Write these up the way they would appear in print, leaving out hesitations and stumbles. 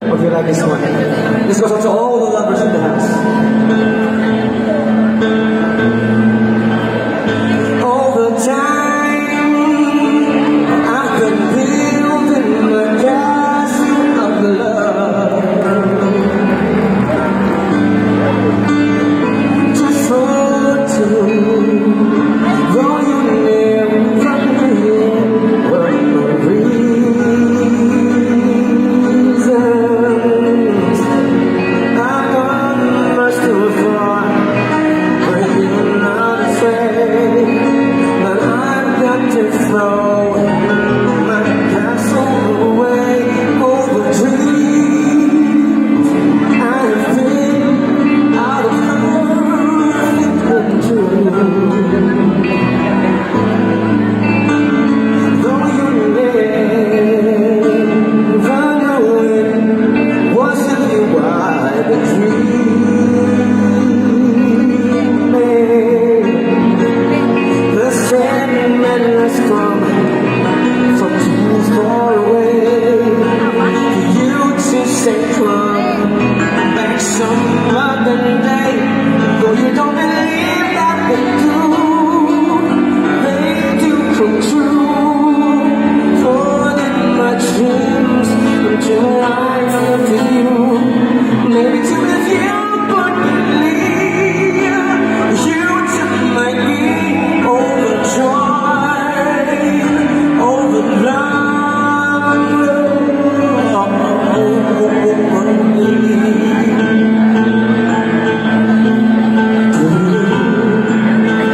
Hope you like this one. This goes out to all the lovers in the house. All the time I've been building my castle of love, just for two. Though you never knew what the reasons, I've gone much too far for you not to say, but I've got to throw my castle away over dreams I've been out of perfect control. Though you never know it wasn't you I was dreaming. The Sandman has come from too far away for you to say come back some other day. Though you don't believe that they do come true. For then my dreams come to life with you. Maybe to live you but believe you took my being overjoyed, over love.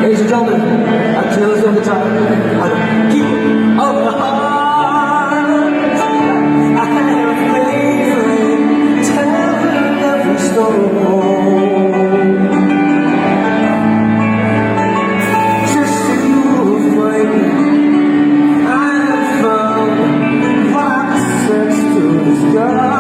Ladies and gentlemen, I tell us all the time, I keep of the heart. I have faith, telling every story. Just to find I have found access to the sky.